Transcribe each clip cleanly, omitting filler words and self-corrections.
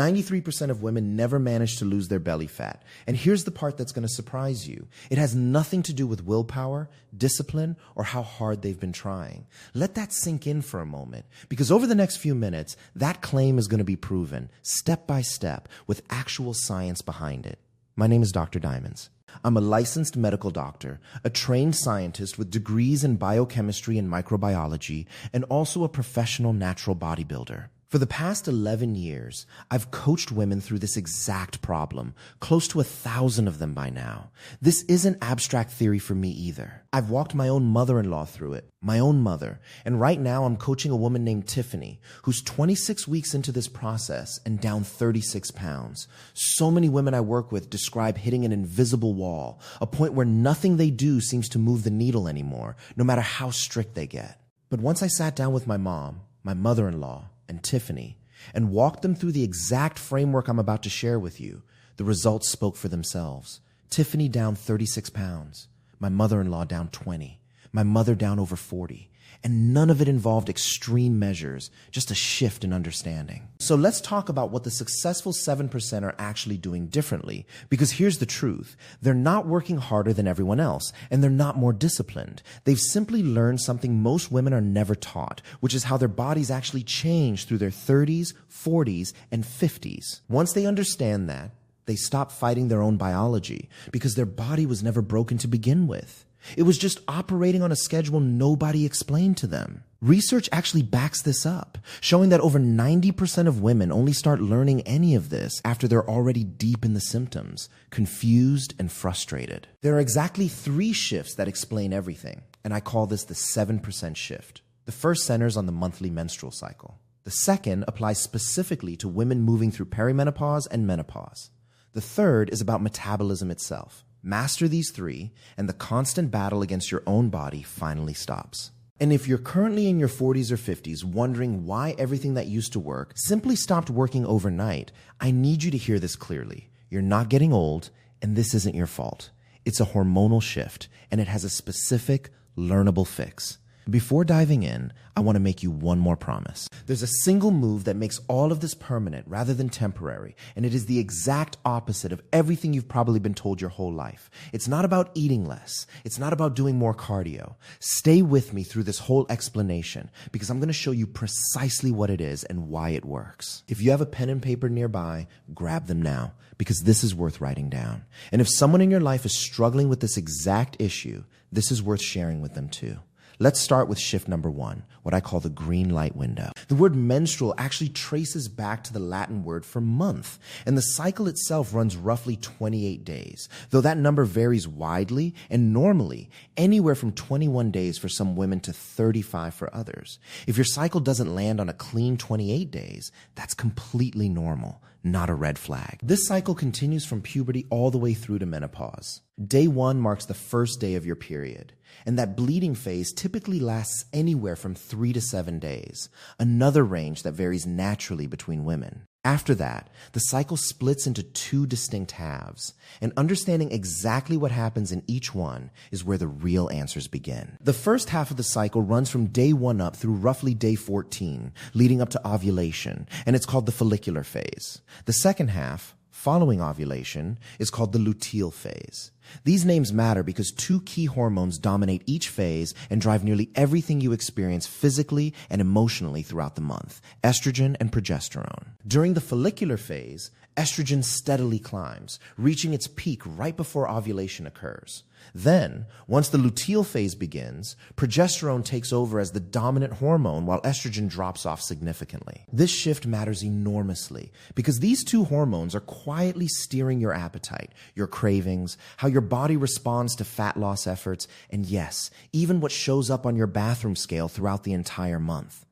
93% of women never manage to lose their belly fat. And here's the part that's going to surprise you. It has nothing to do with willpower, discipline, or how hard they've been trying. Let that sink in for a moment, because over the next few minutes, that claim is going to be proven step by step with actual science behind it. My name is Dr. Diamonds. I'm a licensed medical doctor, a trained scientist with degrees in biochemistry and microbiology, and also a professional natural bodybuilder. For the past 11 years, I've coached women through this exact problem, close to 1,000 of them by now. This isn't abstract theory for me either. I've walked my own mother-in-law through it, my own mother, and right now I'm coaching a woman named Tiffany, who's 26 weeks into this process and down 36 pounds. So many women I work with describe hitting an invisible wall, a point where nothing they do seems to move the needle anymore, no matter how strict they get. But once I sat down with my mom, my mother-in-law, and Tiffany, and walked them through the exact framework I'm about to share with you, the results spoke for themselves. Tiffany down 36 pounds, my mother-in-law down 20, my mother down over 40, and none of it involved extreme measures, just a shift in understanding. So let's talk about what the successful 7% are actually doing differently, because here's the truth. They're not working harder than everyone else, and they're not more disciplined. They've simply learned something most women are never taught, which is how their bodies actually change through their 30s, 40s, and 50s. Once they understand that, they stop fighting their own biology, because their body was never broken to begin with. It was just operating on a schedule nobody explained to them. Research actually backs this up, showing that over 90% of women only start learning any of this after they're already deep in the symptoms, confused and frustrated. There are exactly 3 shifts that explain everything, and I call this the 7% shift. The first centers on the monthly menstrual cycle. The second applies specifically to women moving through perimenopause and menopause. The third is about metabolism itself. Master these 3, and the constant battle against your own body finally stops. And if you're currently in your 40s or 50s wondering why everything that used to work simply stopped working overnight, I need you to hear this clearly. You're not getting old, and this isn't your fault. It's a hormonal shift, and it has a specific, learnable fix. Before diving in, I want to make you one more promise. There's a single move that makes all of this permanent rather than temporary, and it is the exact opposite of everything you've probably been told your whole life. It's not about eating less. It's not about doing more cardio. Stay with me through this whole explanation, because I'm going to show you precisely what it is and why it works. If you have a pen and paper nearby, grab them now, because this is worth writing down. And if someone in your life is struggling with this exact issue, this is worth sharing with them too. Let's start with shift number 1, what I call the green light window. The word menstrual actually traces back to the Latin word for month, and the cycle itself runs roughly 28 days, though that number varies widely and normally anywhere from 21 days for some women to 35 for others. If your cycle doesn't land on a clean 28 days, that's completely normal, not a red flag. This cycle continues from puberty all the way through to menopause. Day 1 marks the first day of your period, and that bleeding phase typically lasts anywhere from 3 to 7 days, another range that varies naturally between women. After that, the cycle splits into 2 distinct halves, and understanding exactly what happens in each one is where the real answers begin. The first half of the cycle runs from day 1 up through roughly day 14, leading up to ovulation, and it's called the follicular phase. The second half, following ovulation, is called the luteal phase. These names matter because 2 key hormones dominate each phase and drive nearly everything you experience physically and emotionally throughout the month: estrogen and progesterone. During the follicular phase, estrogen steadily climbs, reaching its peak right before ovulation occurs. Then, once the luteal phase begins, progesterone takes over as the dominant hormone while estrogen drops off significantly. This shift matters enormously because these 2 hormones are quietly steering your appetite, your cravings, how your body responds to fat loss efforts, and yes, even what shows up on your bathroom scale throughout the entire month.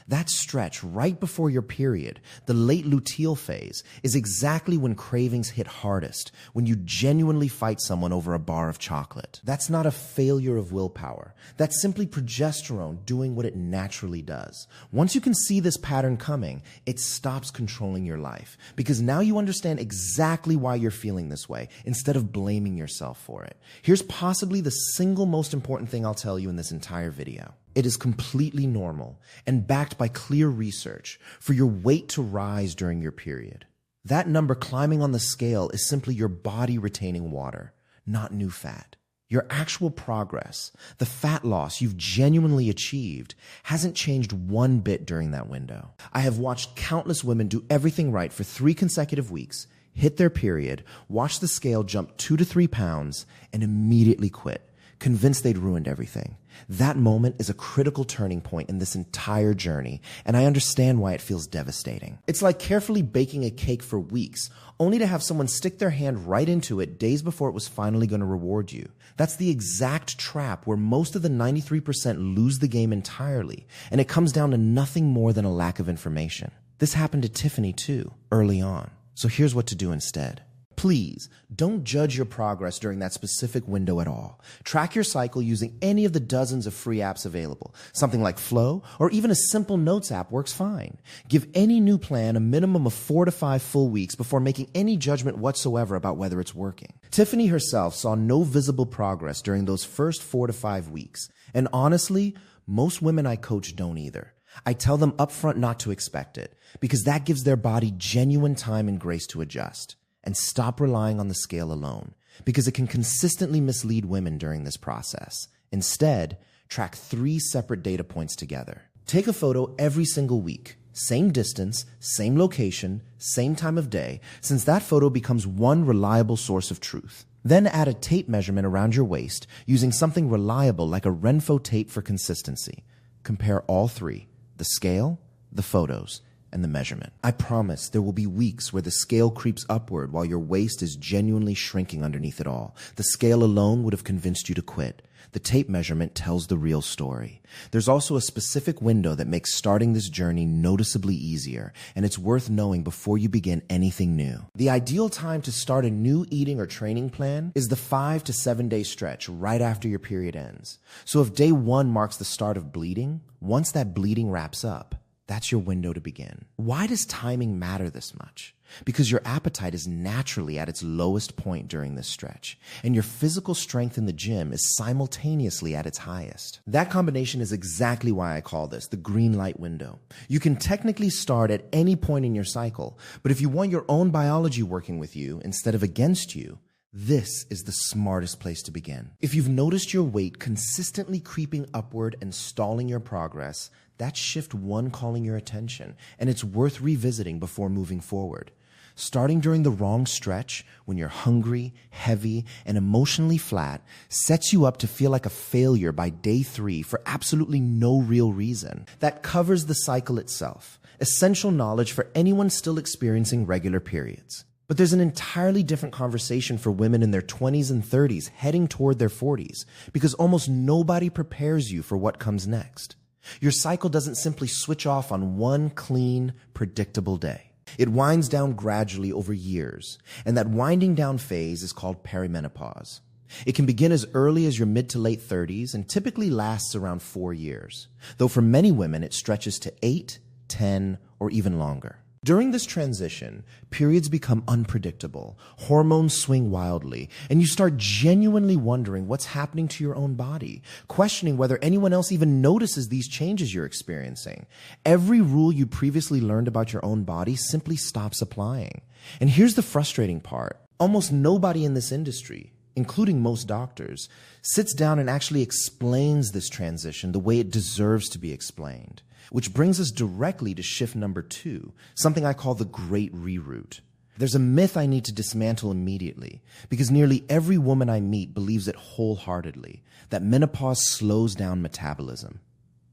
That stretch right before your period, the late luteal phase, is exactly when cravings hit hardest, when you genuinely fight someone over a bar of chocolate. That's not a failure of willpower. That's simply progesterone doing what it naturally does. Once you can see this pattern coming, it stops controlling your life, because now you understand exactly why you're feeling this way, instead of blaming yourself for it. Here's possibly the single most important thing I'll tell you in this entire video. It is completely normal and backed by clear research for your weight to rise during your period. That number climbing on the scale is simply your body retaining water, not new fat. Your actual progress, the fat loss you've genuinely achieved, hasn't changed one bit during that window. I have watched countless women do everything right for 3 consecutive weeks, hit their period, watch the scale jump 2 to 3 pounds, and immediately quit, convinced they'd ruined everything. That moment is a critical turning point in this entire journey, and I understand why it feels devastating. It's like carefully baking a cake for weeks, only to have someone stick their hand right into it days before it was finally going to reward you. That's the exact trap where most of the 93% lose the game entirely, and it comes down to nothing more than a lack of information. This happened to Tiffany too, early on. So here's what to do instead. Please, don't judge your progress during that specific window at all. Track your cycle using any of the dozens of free apps available. Something like Flow or even a simple notes app works fine. Give any new plan a minimum of 4 to 5 full weeks before making any judgment whatsoever about whether it's working. Tiffany herself saw no visible progress during those first 4 to 5 weeks. And honestly, most women I coach don't either. I tell them upfront not to expect it because that gives their body genuine time and grace to adjust. And stop relying on the scale alone, because it can consistently mislead women during this process. Instead, track 3 separate data points together. Take a photo every single week. Same distance, same location, same time of day, since that photo becomes one reliable source of truth. Then add a tape measurement around your waist using something reliable like a Renpho tape for consistency. Compare all 3, the scale, the photos, and the measurement. I promise there will be weeks where the scale creeps upward while your waist is genuinely shrinking underneath it all. The scale alone would have convinced you to quit. The tape measurement tells the real story. There's also a specific window that makes starting this journey noticeably easier, and it's worth knowing before you begin anything new. The ideal time to start a new eating or training plan is the 5 to 7 day stretch right after your period ends. So if day 1 marks the start of bleeding, once that bleeding wraps up, that's your window to begin. Why does timing matter this much? Because your appetite is naturally at its lowest point during this stretch, and your physical strength in the gym is simultaneously at its highest. That combination is exactly why I call this the green light window. You can technically start at any point in your cycle, but if you want your own biology working with you instead of against you, this is the smartest place to begin. If you've noticed your weight consistently creeping upward and stalling your progress, that's shift 1 calling your attention, and it's worth revisiting before moving forward. Starting during the wrong stretch, when you're hungry, heavy, and emotionally flat, sets you up to feel like a failure by day 3 for absolutely no real reason. That covers the cycle itself, essential knowledge for anyone still experiencing regular periods. But there's an entirely different conversation for women in their 20s and 30s heading toward their 40s, because almost nobody prepares you for what comes next. Your cycle doesn't simply switch off on one clean, predictable day. It winds down gradually over years, and that winding down phase is called perimenopause. It can begin as early as your mid to late 30s and typically lasts around 4 years, though for many women it stretches to 8, 10, or even longer. During this transition, periods become unpredictable, hormones swing wildly, and you start genuinely wondering what's happening to your own body, questioning whether anyone else even notices these changes you're experiencing. Every rule you previously learned about your own body simply stops applying. And here's the frustrating part. Almost nobody in this industry, including most doctors, sits down and actually explains this transition the way it deserves to be explained. Which brings us directly to shift number 2, something I call the great reroute. There's a myth I need to dismantle immediately, because nearly every woman I meet believes it wholeheartedly, that menopause slows down metabolism.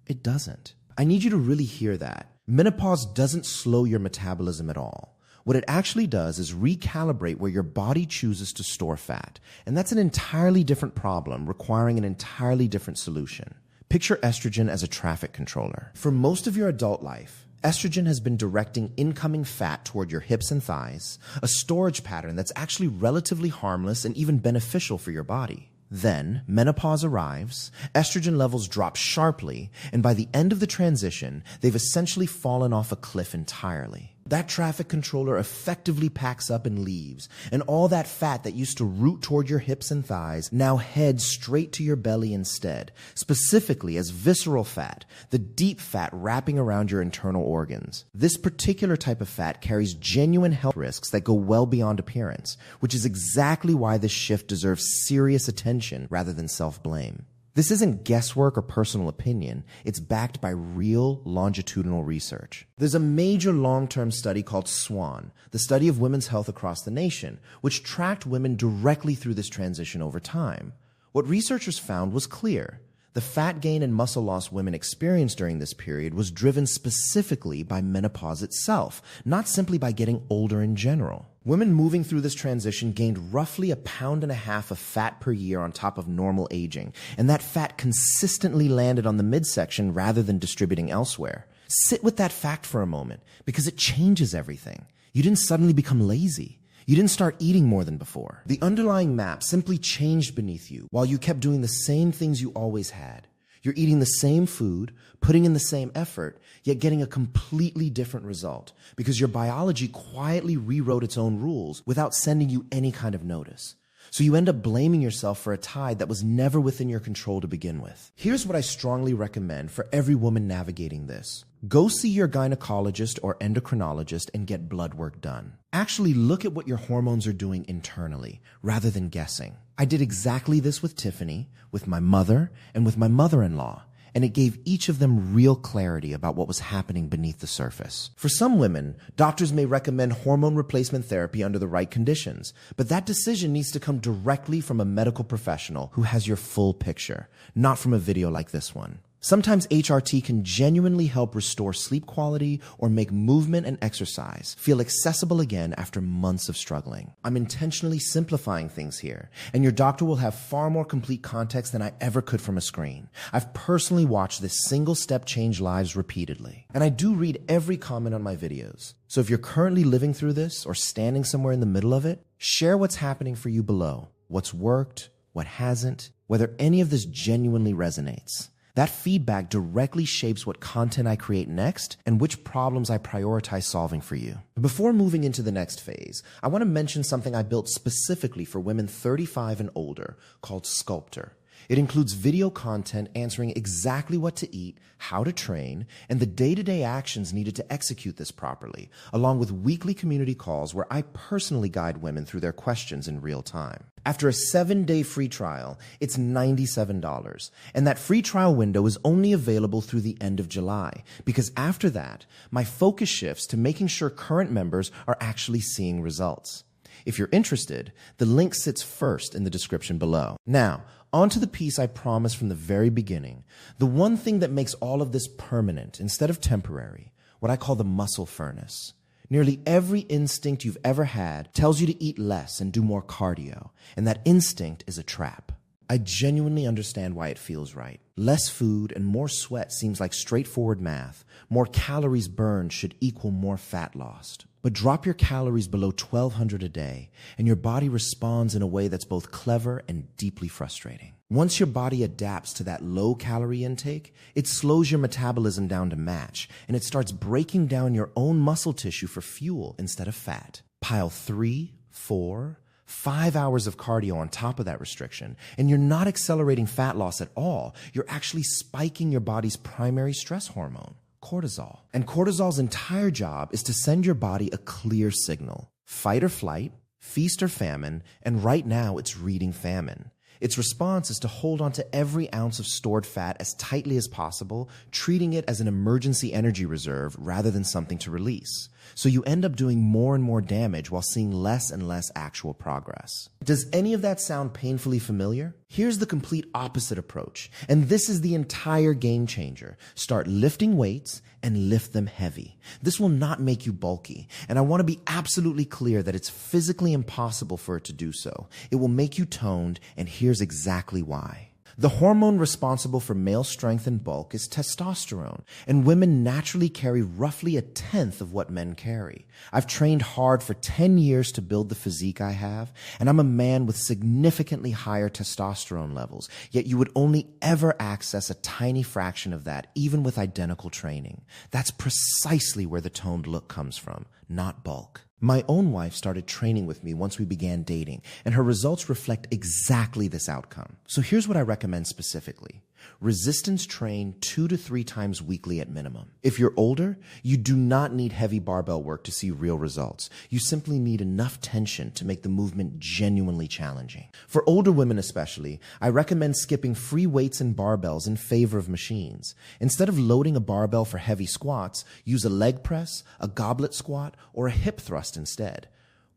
It doesn't. I need you to really hear that. Menopause doesn't slow your metabolism at all. What it actually does is recalibrate where your body chooses to store fat, and that's an entirely different problem requiring an entirely different solution. Picture estrogen as a traffic controller. For most of your adult life, estrogen has been directing incoming fat toward your hips and thighs, a storage pattern that's actually relatively harmless and even beneficial for your body. Then, menopause arrives, estrogen levels drop sharply, and by the end of the transition, they've essentially fallen off a cliff entirely. that traffic controller effectively packs up and leaves, and all that fat that used to root toward your hips and thighs now heads straight to your belly instead, specifically as visceral fat, the deep fat wrapping around your internal organs. This particular type of fat carries genuine health risks that go well beyond appearance, which is exactly why this shift deserves serious attention rather than self-blame. This isn't guesswork or personal opinion. It's backed by real longitudinal research. There's a major long-term study called SWAN, the study of women's health across the nation, which tracked women directly through this transition over time. What researchers found was clear. The fat gain and muscle loss women experienced during this period was driven specifically by menopause itself, not simply by getting older in general. Women moving through this transition gained roughly 1.5 pounds of fat per year on top of normal aging, and that fat consistently landed on the midsection rather than distributing elsewhere. Sit with that fact for a moment, because it changes everything. You didn't suddenly become lazy. You didn't start eating more than before. The underlying map simply changed beneath you while you kept doing the same things you always had. You're eating the same food, putting in the same effort, yet getting a completely different result because your biology quietly rewrote its own rules without sending you any kind of notice. So you end up blaming yourself for a tide that was never within your control to begin with. Here's what I strongly recommend for every woman navigating this. Go see your gynecologist or endocrinologist and get blood work done. Actually look at what your hormones are doing internally, rather than guessing. I did exactly this with Tiffany, with my mother, and with my mother-in-law, and it gave each of them real clarity about what was happening beneath the surface. For some women, doctors may recommend hormone replacement therapy under the right conditions, but that decision needs to come directly from a medical professional who has your full picture, not from a video like this one. Sometimes HRT can genuinely help restore sleep quality or make movement and exercise feel accessible again after months of struggling. I'm intentionally simplifying things here, and your doctor will have far more complete context than I ever could from a screen. I've personally watched this single step change lives repeatedly, and I do read every comment on my videos. So if you're currently living through this or standing somewhere in the middle of it, share what's happening for you below, what's worked, what hasn't, whether any of this genuinely resonates. That feedback directly shapes what content I create next and which problems I prioritize solving for you. Before moving into the next phase, I want to mention something I built specifically for women 35 and older called Sculptor. It includes video content answering exactly what to eat, how to train, and the day-to-day actions needed to execute this properly, along with weekly community calls where I personally guide women through their questions in real time. After a 7-day free trial, it's $97, and that free trial window is only available through the end of July, because after that, my focus shifts to making sure current members are actually seeing results. If you're interested, the link sits first in the description below. Now, on to the piece I promised from the very beginning, the one thing that makes all of this permanent instead of temporary, what I call the muscle furnace. Nearly every instinct you've ever had tells you to eat less and do more cardio, and that instinct is a trap. I genuinely understand why it feels right. Less food and more sweat seems like straightforward math. More calories burned should equal more fat lost. But drop your calories below 1,200 a day, and your body responds in a way that's both clever and deeply frustrating. Once your body adapts to that low-calorie intake, it slows your metabolism down to match, and it starts breaking down your own muscle tissue for fuel instead of fat. Pile 3, 4, 5 hours of cardio on top of that restriction, and you're not accelerating fat loss at all. You're actually spiking your body's primary stress hormone, cortisol. And cortisol's entire job is to send your body a clear signal. Fight or flight, feast or famine, and right now it's reading famine. Its response is to hold on to every ounce of stored fat as tightly as possible, treating it as an emergency energy reserve rather than something to release. So you end up doing more and more damage while seeing less and less actual progress. Does any of that sound painfully familiar? Here's the complete opposite approach, and this is the entire game changer. Start lifting weights and lift them heavy. This will not make you bulky, and I want to be absolutely clear that it's physically impossible for it to do so. It will make you toned, and here's exactly why. The hormone responsible for male strength and bulk is testosterone, and women naturally carry roughly a tenth of what men carry. I've trained hard for 10 years to build the physique I have, and I'm a man with significantly higher testosterone levels, yet you would only ever access a tiny fraction of that, even with identical training. That's precisely where the toned look comes from, not bulk. My own wife started training with me once we began dating, and her results reflect exactly this outcome. So here's what I recommend specifically. Resistance train 2 to 3 times weekly at minimum. If you're older, you do not need heavy barbell work to see real results. You simply need enough tension to make the movement genuinely challenging. For older women especially, I recommend skipping free weights and barbells in favor of machines. Instead of loading a barbell for heavy squats, use a leg press, a goblet squat, or a hip thrust instead.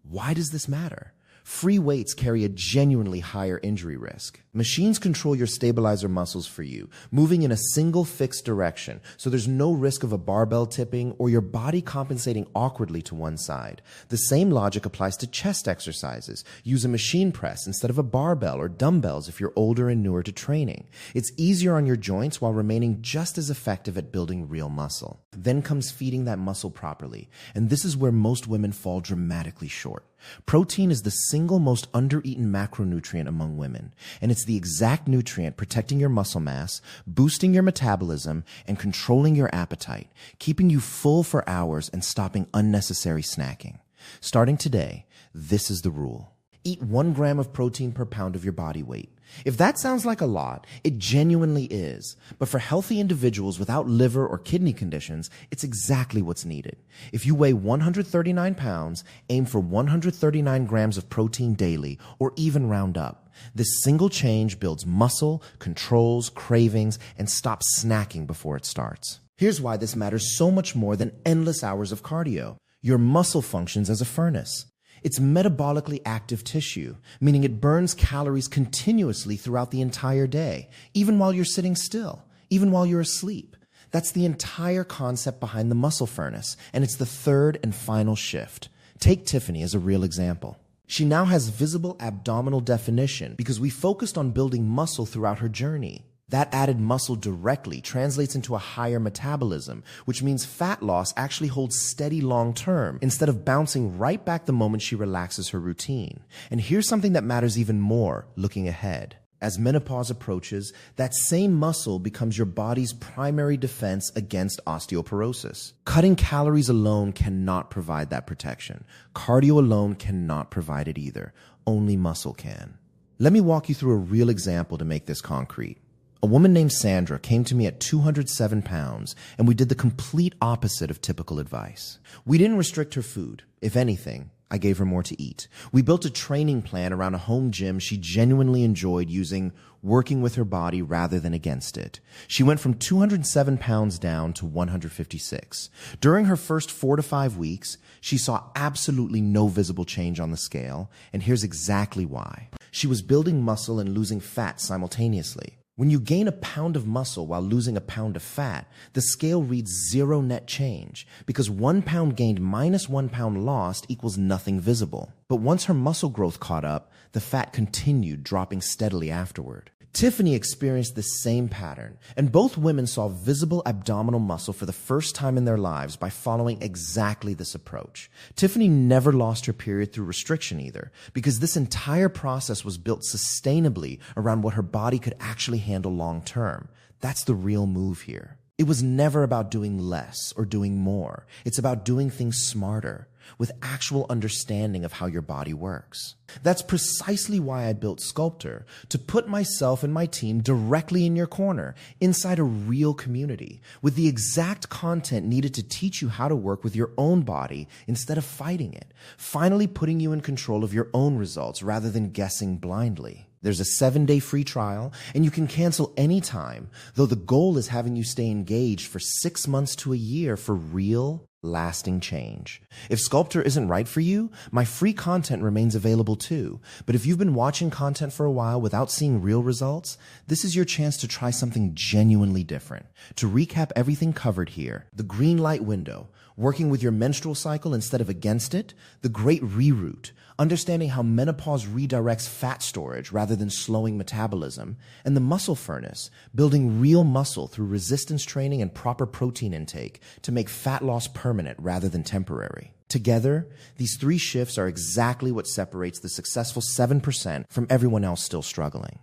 Why does this matter? Free weights carry a genuinely higher injury risk. Machines control your stabilizer muscles for you, moving in a single fixed direction, so there's no risk of a barbell tipping or your body compensating awkwardly to one side. The same logic applies to chest exercises. Use a machine press instead of a barbell or dumbbells if you're older and newer to training. It's easier on your joints while remaining just as effective at building real muscle. Then comes feeding that muscle properly, and this is where most women fall dramatically short. Protein is the single most under-eaten macronutrient among women, and it's the exact nutrient protecting your muscle mass, boosting your metabolism, and controlling your appetite, keeping you full for hours and stopping unnecessary snacking. Starting today, this is the rule. Eat 1 gram of protein per pound of your body weight. If that sounds like a lot, it genuinely is. But for healthy individuals without liver or kidney conditions, it's exactly what's needed. If you weigh 139 pounds, aim for 139 grams of protein daily, or even round up. This single change builds muscle, controls cravings, and stops snacking before it starts. Here's why this matters so much more than endless hours of cardio. Your muscle functions as a furnace. It's metabolically active tissue, meaning it burns calories continuously throughout the entire day, even while you're sitting still, even while you're asleep. That's the entire concept behind the muscle furnace, and it's the third and final shift. Take Tiffany as a real example. She now has visible abdominal definition because we focused on building muscle throughout her journey. That added muscle directly translates into a higher metabolism, which means fat loss actually holds steady long term instead of bouncing right back the moment she relaxes her routine. And here's something that matters even more looking ahead. As menopause approaches, that same muscle becomes your body's primary defense against osteoporosis. Cutting calories alone cannot provide that protection. Cardio alone cannot provide it either. Only muscle can. Let me walk you through a real example to make this concrete. A woman named Sandra came to me at 207 pounds, and we did the complete opposite of typical advice. We didn't restrict her food. If anything, I gave her more to eat. We built a training plan around a home gym she genuinely enjoyed using, working with her body rather than against it. She went from 207 pounds down to 156. During her first 4 to 5 weeks, she saw absolutely no visible change on the scale, and here's exactly why. She was building muscle and losing fat simultaneously. When you gain a pound of muscle while losing a pound of fat, the scale reads 0 net change because 1 pound gained minus 1 pound lost equals nothing visible. But once her muscle growth caught up, the fat continued dropping steadily afterward. Tiffany experienced the same pattern, and both women saw visible abdominal muscle for the first time in their lives by following exactly this approach. Tiffany never lost her period through restriction either, because this entire process was built sustainably around what her body could actually handle long term. That's the real move here. It was never about doing less or doing more. It's about doing things smarter, with actual understanding of how your body works. That's precisely why I built Sculptor, to put myself and my team directly in your corner, inside a real community, with the exact content needed to teach you how to work with your own body instead of fighting it, finally putting you in control of your own results rather than guessing blindly. There's a 7-day free trial, and you can cancel anytime, though the goal is having you stay engaged for 6 months to a year for real, lasting change. If Sculptor isn't right for you, my free content remains available too. But if you've been watching content for a while without seeing real results, this is your chance to try something genuinely different. To recap everything covered here: the green light window, working with your menstrual cycle instead of against it; the great reroute, understanding how menopause redirects fat storage rather than slowing metabolism; and the muscle furnace, building real muscle through resistance training and proper protein intake to make fat loss permanent rather than temporary. Together, these 3 shifts are exactly what separates the successful 7% from everyone else still struggling.